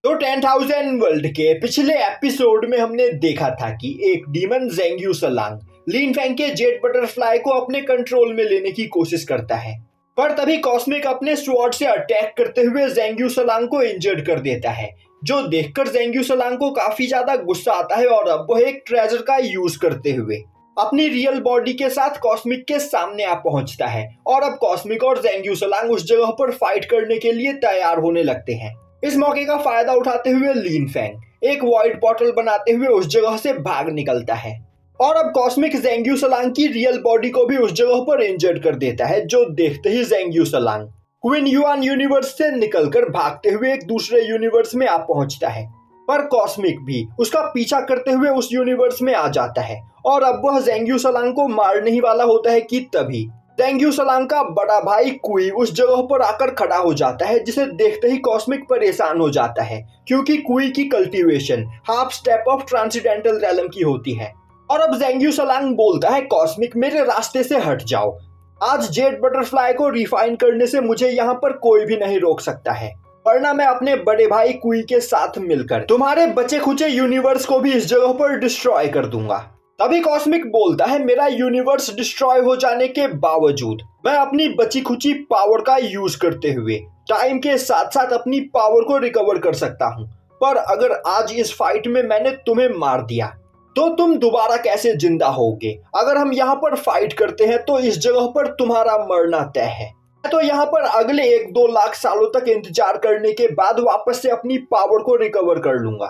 तो 10,000 वर्ल्ड के पिछले एपिसोड में हमने देखा था कि एक डीमन ज़ेंग्यू सलांग लिन फैंग के जेट बटरफ्लाई को अपने कंट्रोल में लेने की कोशिश करता है, पर तभी कॉस्मिक अपने स्वॉर्ड से अटैक करते हुए ज़ेंग्यू सलांग को इंजर्ड कर देता है, जो देखकर ज़ेंग्यू सलांग को काफी ज्यादा गुस्सा आता है और अब वह एक ट्रेजर का यूज करते हुए अपनी रियल बॉडी के साथ कॉस्मिक के सामने आ पहुंचता है और अब कॉस्मिक और ज़ेंग्यू सलांग उस जगह पर फाइट करने के लिए तैयार होने लगते हैं। इस मौके का फायदा उठाते हुए लिन फैंग एक वॉइड पोर्टल बनाते हुए उस जगह से भाग निकलता है और अब कॉस्मिक ज़ेंग्यू सलांग की रियल बॉडी को भी उस जगह पर इंजर्ड कर देता है, जो देखते ही ज़ेंग्यू सलांग क्वीन युआन यूनिवर्स से निकलकर भागते हुए एक दूसरे यूनिवर्स में आ पहुंचता है, पर कॉस्मिक भी उसका पीछा करते हुए उस यूनिवर्स में आ जाता है और अब वह ज़ेंग्यू सलांग को मारने ही वाला होता है कि तभी ज़ेंग्यू सलांग का बड़ा भाई कुई उस जगह पर आकर खड़ा हो जाता है, जिसे देखते ही कॉस्मिक परेशान हो जाता है क्योंकि कुई की cultivation half step of transcendental realm की होती है। और अब ज़ेंग्यू सलांग बोलता है, कॉस्मिक मेरे रास्ते से हट जाओ, आज जेट बटरफ्लाई को रिफाइन करने से मुझे यहाँ पर कोई भी नहीं रोक सकता है, वरना मैं अपने बड़े भाई कुई के साथ मिलकर तुम्हारे बचे खुचे यूनिवर्स को भी इस जगह पर डिस्ट्रॉय कर दूंगा। तभी कॉस्मिक बोलता है, मेरा यूनिवर्स डिस्ट्रॉय हो जाने के बावजूद मैं अपनी बची खुची पावर का यूज करते हुए टाइम के साथ साथ अपनी पावर को रिकवर कर सकता हूँ, पर अगर आज इस फाइट में मैंने तुम्हें मार दिया तो तुम दोबारा कैसे जिंदा होगे। अगर हम यहाँ पर फाइट करते हैं तो इस जगह पर तुम्हारा मरना तय है। मैं तो यहाँ पर अगले 1-2 लाख सालों तक इंतजार करने के बाद वापस से अपनी पावर को रिकवर कर लूंगा,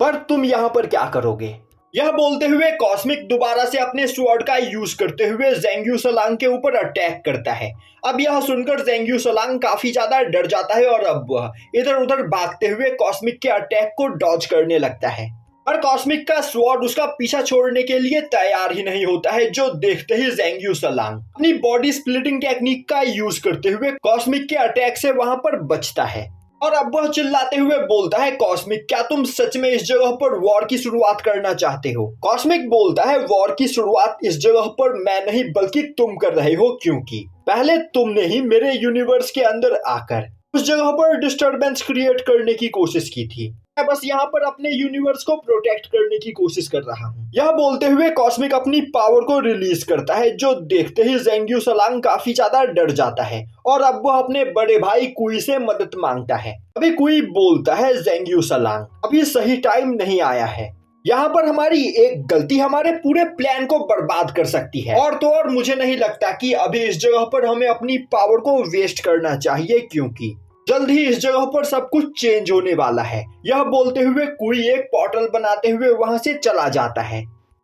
पर तुम यहाँ पर क्या करोगे। यह बोलते हुए कॉस्मिक दोबारा से अपने स्वॉर्ड का यूज करते हुए ज़ेंग्यू सलांग के ऊपर अटैक करता है। अब यह सुनकर ज़ेंग्यू सलांग काफी ज्यादा डर जाता है और अब वह इधर उधर भागते हुए कॉस्मिक के अटैक को डॉज करने लगता है, पर कॉस्मिक का स्वॉर्ड उसका पीछा छोड़ने के लिए तैयार ही नहीं होता है, जो देखते ही ज़ेंग्यू सलांग अपनी बॉडी स्प्लिटिंग टेक्निक का यूज करते हुए कॉस्मिक के अटैक से वहां पर बचता है और अब वह चिल्लाते हुए बोलता है, कॉस्मिक क्या तुम सच में इस जगह पर वॉर की शुरुआत करना चाहते हो। कॉस्मिक बोलता है, वॉर की शुरुआत इस जगह पर मैं नहीं बल्कि तुम कर रहे हो, क्योंकि पहले तुमने ही मेरे यूनिवर्स के अंदर आकर उस जगह पर डिस्टरबेंस क्रिएट करने की कोशिश की थी। मैं बस यहाँ पर अपने यूनिवर्स को प्रोटेक्ट करने की कोशिश कर रहा हूँ। यह बोलते हुए कॉस्मिक अपनी पावर को रिलीज करता है, जो देखते ही ज़ेंग्यू सलांग काफी ज्यादा डर जाता है और अब वह अपने बड़े भाई कुई से मदद मांगता है। अभी कुई बोलता है, ज़ेंग्यू सलांग अभी सही टाइम नहीं आया है, यहाँ पर हमारी एक गलती हमारे पूरे प्लान को बर्बाद कर सकती है, और तो और मुझे नहीं लगता कि अभी इस जगह पर हमें अपनी पावर को वेस्ट करना चाहिए, क्योंकि जल्द ही इस जगह पर सब कुछ चेंज होने वाला है। यह बोलते हुए कुई एक पोर्टल बनाते हुए वहां से चला जाता है।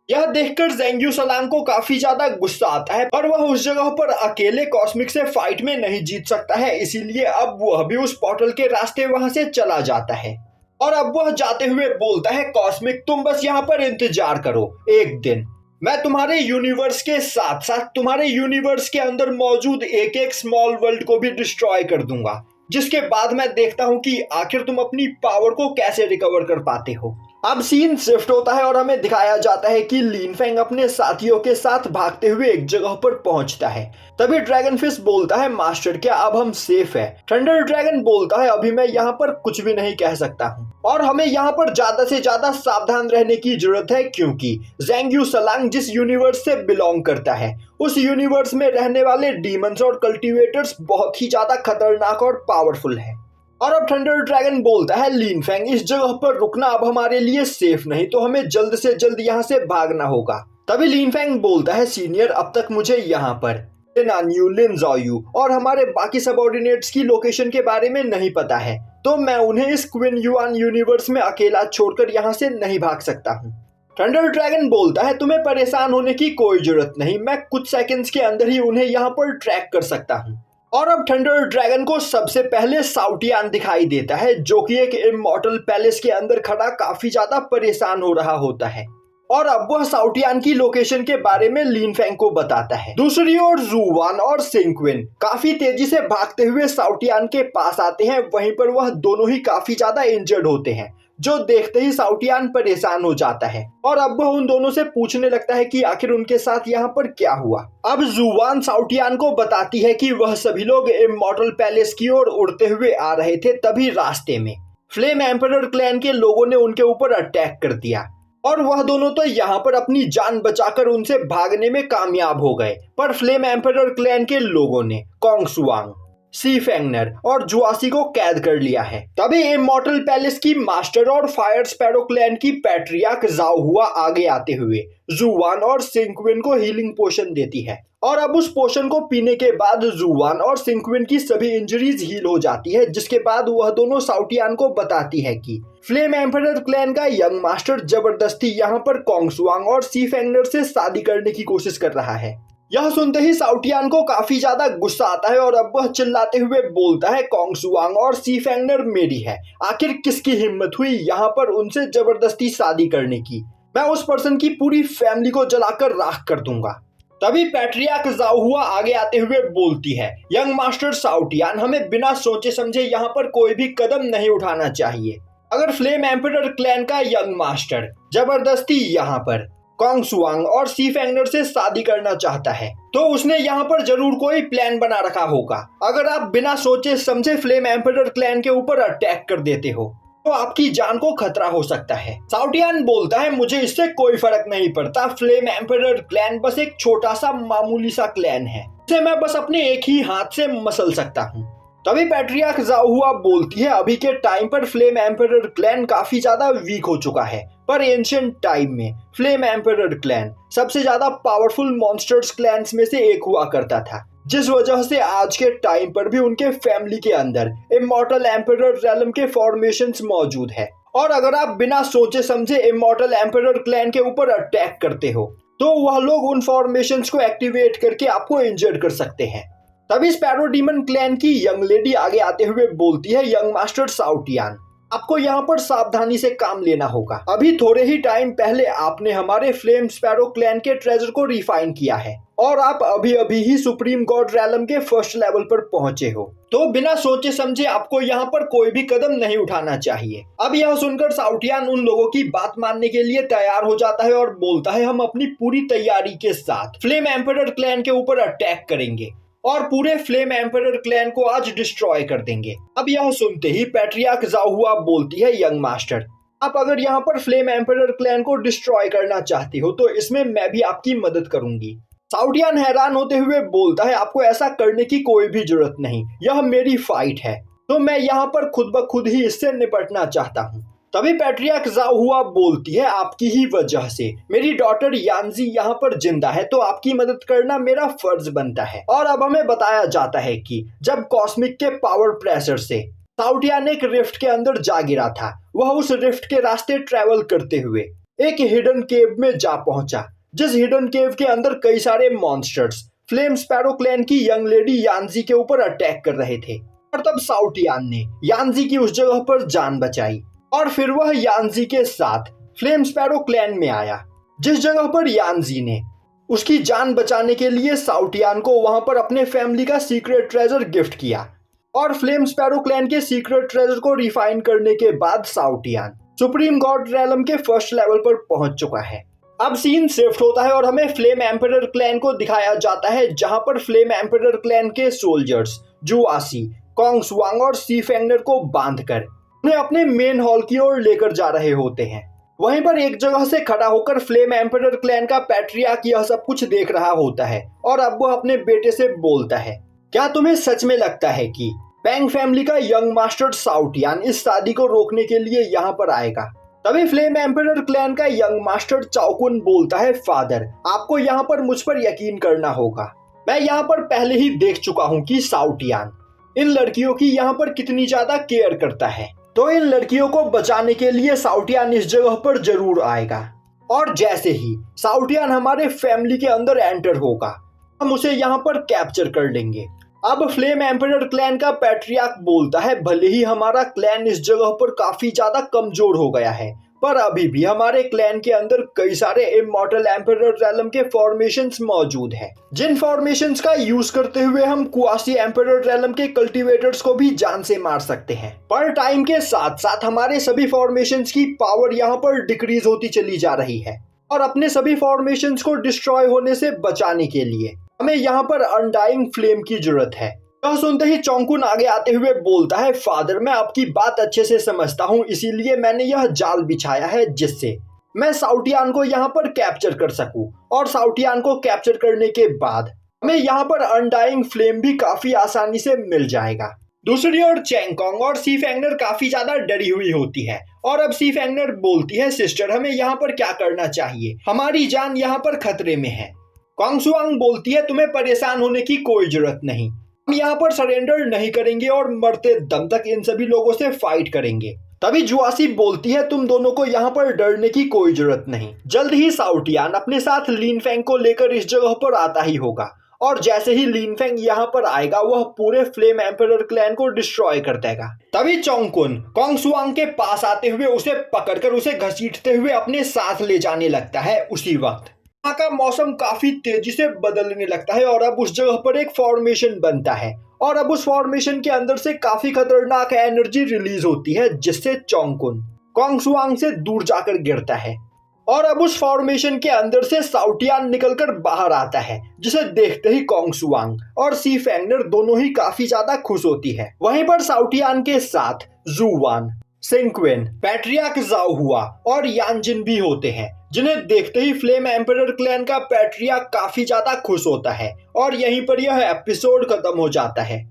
यह देखकर ज़ेंग्यू सलांग को काफी ज्यादा गुस्सा आता है, पर वह उस जगह पर अकेले कॉस्मिक से फाइट में नहीं जीत सकता है, इसीलिए अब वह भी उस पोर्टल के रास्ते वहां से चला जाता है और अब वह जाते हुए बोलता है, कॉस्मिक तुम बस यहाँ पर इंतजार करो, एक दिन मैं तुम्हारे यूनिवर्स के साथ साथ तुम्हारे यूनिवर्स के अंदर मौजूद एक एक स्मॉल वर्ल्ड को भी डिस्ट्रॉय कर दूंगा, जिसके बाद मैं देखता हूं कि आखिर तुम अपनी पावर को कैसे रिकवर कर पाते हो। अब सीन शिफ्ट होता है और हमें दिखाया जाता है कि लिन फैंग अपने साथियों के साथ भागते हुए एक जगह पर पहुंचता है। तभी ड्रैगन फिश बोलता है, मास्टर क्या अब हम सेफ है। थंडर ड्रैगन बोलता है, अभी मैं यहाँ पर कुछ भी नहीं कह सकता हूँ और हमें यहाँ पर ज्यादा से ज्यादा सावधान रहने की जरूरत है, क्योंकि ज़ेंग्यू सलांग जिस यूनिवर्स से बिलोंग करता है उस यूनिवर्स में रहने वाले डीमंस और कल्टीवेटर्स बहुत ही ज्यादा खतरनाक और पावरफुल है। और अब थंडर ड्रैगन बोलता है, लिन फैंग इस जगह पर रुकना अब हमारे लिए सेफ नहीं, तो हमें जल्द से जल्द यहाँ से भागना होगा। तभी लिन फैंग बोलता है, सीनियर अब तक मुझे यहाँ पर लिनान्यू, लिन ज़ाओयू और हमारे बाकी सबऑर्डिनेट्स की लोकेशन के बारे में नहीं पता है, तो मैं उन्हें इस क्वीन युआन यूनिवर्स में अकेला छोड़कर यहाँ से नहीं भाग सकता हूँ। थंडर ड्रैगन बोलता है, तुम्हें परेशान होने की कोई जरूरत नहीं, मैं कुछ सेकंड्स के अंदर ही उन्हें यहाँ पर ट्रैक कर सकता हूँ। और अब थंडर ड्रैगन को सबसे पहले साउटियान दिखाई देता है, जो कि एक इमॉर्टल पैलेस के अंदर खड़ा काफी ज्यादा परेशान हो रहा होता है और अब वह साउटियान की लोकेशन के बारे में लिन फैंग को बताता है। दूसरी ओर ज़ुवान और सिंक्विन काफी तेजी से भागते हुए साउटियान के पास आते हैं, वहीं पर वह दोनों ही काफी ज्यादा इंजर्ड होते हैं, जो देखते ही साउटियान परेशान हो जाता है और अब वह उन दोनों से पूछने लगता है कि आखिर उनके साथ यहाँ पर क्या हुआ। अब ज़ुवान साउटियान को बताती है कि वह सभी लोग इमॉर्टल पैलेस की ओर उड़ते हुए आ रहे थे, तभी रास्ते में फ्लेम एम्परर क्लैन के लोगों ने उनके ऊपर अटैक कर दिया और वह दोनों तो यहाँ पर अपनी जान बचाकर उनसे भागने में कामयाब हो गए। पर फ्लेम एम्परर क्लैन के लोगों ने कोंग सुआंग, सी फेंगनर और जुआसी को कैद कर लिया है। तभी इमॉर्टल पैलेस की मास्टर और फायर स्पैरो क्लैन की पैट्रियार्क जाओ हुआ आगे आते हुए जुवान और सिंक्विन को हीलिंग पोशन देती है और अब उस पोशन को पीने के बाद जुवान और सिंक्विन की सभी इंजरीज हील हो जाती है, जिसके बाद वह दोनों साउटियान को बताती है कि फ्लेम एम्परर क्लैन का यंग मास्टर जबरदस्ती यहाँ पर कोंग सुआंग और सी फेंगनर से शादी करने की कोशिश कर रहा है। यह सुनते ही साउटियान को काफी ज्यादा गुस्सा आता है और अब वह चिल्लाते हुए बोलता है, कोंग सुआंग और सी फेंगनर मेरी है, आखिर किसकी हिम्मत हुई यहाँ पर उनसे जबरदस्ती शादी करने की, मैं उस पर्सन की पूरी फैमिली को जलाकर राख कर दूंगा। तभी पैट्रियार्क जाओ हुआ आगे आते हुए बोलती है, यंग मास्टर साउटियान, हमें बिना सोचे समझे यहाँ पर कोई भी कदम नहीं उठाना चाहिए। अगर फ्लेम एम्परर क्लैन का यंग मास्टर जबरदस्ती यहाँ पर कोंग सुआंग और सी फेंगनर से शादी करना चाहता है तो उसने यहाँ पर जरूर कोई प्लान बना रखा होगा। अगर आप बिना सोचे समझे फ्लेम एम्परर क्लैन के ऊपर अटैक कर देते हो तो आपकी जान को खतरा हो सकता है। साउटियान बोलता है, मुझे इससे कोई फर्क नहीं पड़ता, फ्लेम एम्परर क्लैन बस एक छोटा सा मामूली सा क्लैन है, इसे मैं बस अपने एक ही हाथ से मसल सकता हूँ। तभी पैट्रियार्क जाओ हुआ बोलती है, अभी के टाइम पर फ्लेम एम्परर क्लैन काफी ज्यादा वीक हो चुका है, पर एंशिएंट टाइम में फ्लेम एम्परर क्लैन सबसे ज्यादा पावरफुल मॉन्स्टर्स क्लैन्स में से एक हुआ करता था, जिस वजह से आज के टाइम पर भी उनके फैमिली के अंदर इमॉर्टल एम्परर रेलम के फॉर्मेशंस मौजूद है। और अगर आप बिना सोचे समझे इमॉर्टल एम्परर क्लैन के ऊपर अटैक करते हो तो वह लोग उन फॉर्मेशंस को एक्टिवेट करके आपको इंजर्ड कर सकते हैं। तभी स्पैरो डीमन क्लैन की यंग लेडी आगे आते हुए बोलती है, यंग मास्टर साउटियान, आपको यहाँ पर सावधानी से काम लेना होगा। अभी थोड़े ही टाइम पहले आपने हमारे फ्लेम स्पैरो क्लैन के ट्रेजर को रिफाइन किया है और आप अभी अभी ही सुप्रीम गॉड रैलम के फर्स्ट लेवल पर पहुंचे हो, तो बिना सोचे समझे आपको यहाँ पर कोई भी कदम नहीं उठाना चाहिए। अब यह सुनकर साउटियान उन लोगों की बात मानने के लिए तैयार हो जाता है और बोलता है, हम अपनी पूरी तैयारी के साथ फ्लेम एम्परर क्लैन के ऊपर अटैक करेंगे और पूरे फ्लेम एम्परर क्लैन को आज डिस्ट्रॉय कर देंगे। अब यह सुनते ही पैट्रियार्क जाओ हुआ बोलती है, यंग मास्टर, आप अगर यहाँ पर फ्लेम एम्परर क्लैन को डिस्ट्रॉय करना चाहती हो तो इसमें मैं भी आपकी मदद करूंगी। साउटियान हैरान होते हुए बोलता है, आपको ऐसा करने की कोई भी जरूरत नहीं, यह मेरी फाइट है, तो मैं यहाँ पर खुद ब खुद ही इससे निपटना चाहता हूँ। तभी पैट्रियार्क जाओ हुआ बोलती है, आपकी ही वजह से मेरी डॉटर यांजी यहाँ पर जिंदा है, तो आपकी मदद करना मेरा फर्ज बनता है। और अब हमें बताया जाता है कि जब कॉस्मिक के पावर प्रेशर से साउटियान एक रिफ्ट के अंदर जा गिरा था, वह उस रिफ्ट के रास्ते ट्रेवल करते हुए एक हिडन केव में जा पहुंचा, जिस हिडन केव के अंदर कई सारे मॉन्स्टर्स फ्लेम स्पैरो क्लैन की यंग लेडी यांजी के ऊपर अटैक कर रहे थे। और तब साउटियान ने यांजी की उस जगह पर जान बचाई और फिर वह यांजी के साथ फ्लेम स्पैरो क्लैन में आया, जिस जगह पर यांजी ने उसकी जान बचाने के लिए साउटियान को वहां पर अपने फैमिली का सीक्रेट ट्रेजर गिफ्ट किया। और फ्लेम स्पैरो क्लैन के सीक्रेट ट्रेजर को रिफाइन करने के बाद साउटियान सुप्रीम गॉड रैलम के फर्स्ट लेवल पर पहुंच चुका है। अब सीन शिफ्ट होता है और हमें फ्लेम एम्परर क्लैन को दिखाया जाता है, जहां पर फ्लेम एम्परर क्लैन के सोल्जर्स जुआसी, कोंग सुआंग और सी फेंगनर को बांधकर उन्हें अपने मेन हॉल की ओर लेकर जा रहे होते हैं। वहीं पर एक जगह से खड़ा होकर फ्लेम एम्परर क्लैन का पैट्रियार्क यह सब कुछ देख रहा होता है और अब वह अपने बेटे से बोलता है, क्या तुम्हें सच में लगता है कि पैंग फैमिली का यंग मास्टर साउटियान इस शादी को रोकने के लिए यहाँ पर आएगा? तभी फ्लेम एम्परर क्लैन का यंग मास्टर चाओकुन बोलता है, फादर, आपको यहाँ पर मुझ पर यकीन करना होगा, मैं यहाँ पर पहले ही देख चुका हूँ कि साउटियान इन लड़कियों की यहाँ पर कितनी ज्यादा केयर करता है, तो इन लड़कियों को बचाने के लिए साउटियान इस जगह पर जरूर आएगा। और जैसे ही साउटियान हमारे फैमिली के अंदर एंटर होगा हम उसे यहाँ पर कैप्चर कर लेंगे। अब फ्लेम एम्परर क्लैन का पैट्रियार्क बोलता है, भले ही हमारा क्लैन इस जगह पर काफी ज्यादा कमजोर हो गया है, पर अभी भी हमारे क्लैन के अंदर कई सारे इमॉर्टल एम्परर रैलम के फॉर्मेशंस मौजूद हैं, जिन फॉर्मेशंस का यूज करते हुए हम कुआसी एम्परर रैलम के कल्टीवेटर्स को भी जान से मार सकते हैं। पर टाइम के साथ साथ हमारे सभी फॉर्मेशंस की पावर यहाँ पर डिक्रीज होती चली जा रही है और अपने सभी फॉर्मेशंस को डिस्ट्रॉय होने से बचाने के लिए हमें यहाँ पर अनडाइंग फ्लेम की जरूरत है। यह सुनते ही चोंगकुन आगे आते हुए बोलता है, फादर मैं आपकी बात अच्छे से समझता हूँ, इसीलिए मैंने यह जाल बिछाया है जिससे मैं साउटियान को यहाँ पर कैप्चर कर सकूं, और साउटियान को कैप्चर करने के बाद हमें यहाँ पर अनडाइंग फ्लेम भी काफी आसानी से मिल जाएगा। दूसरी ओर चेंगकोंग और सी फेंगनर काफी ज्यादा डरी हुई होती है, और अब सी फेंगनर बोलती है, सिस्टर हमें यहाँ पर क्या करना चाहिए, हमारी जान यहाँ पर खतरे में है। कोंगसुआंग बोलती है, तुम्हें परेशान होने की कोई जरूरत नहीं, हम यहाँ पर सरेंडर नहीं करेंगे और मरते दम तक इन सभी लोगों से फाइट करेंगे। तभी जुआसी बोलती है, तुम दोनों को यहाँ पर डरने की कोई जरूरत नहीं, जल्द ही साउटियान अपने साथ लिनफेंग को लेकर इस जगह पर आता ही होगा, और जैसे ही लिनफेंग यहाँ पर आएगा वह पूरे फ्लेम एम्परर क्लैन को डिस्ट्रॉय कर देगा। तभी चोंगकुन कोंगसुआंग के पास आते हुए उसे पकड़कर उसे घसीटते हुए अपने साथ ले जाने लगता है। उसी वक्त यहाँ का मौसम काफी तेजी से बदलने लगता है, और अब उस जगह पर एक फॉर्मेशन बनता है, और अब उस फॉर्मेशन के अंदर से काफी खतरनाक एनर्जी रिलीज होती है, जिससे चोंगकुन कोंगसुआंग से दूर जाकर गिरता है। और अब उस फॉर्मेशन के अंदर से साउटियान निकलकर बाहर आता है, जिसे देखते ही कोंगसुआंग और सी फेंगनर दोनों ही काफी ज्यादा खुश होती है। वहीं पर साउटियान के साथ जुवान, सिंक्वेन, पैट्रियार्क जाओ हुआ और यानजिन भी होते हैं, जिन्हें देखते ही फ्लेम एम्परर क्लैन का पैट्रियार्क काफी ज्यादा खुश होता है। और यहीं पर यह एपिसोड खत्म हो जाता है।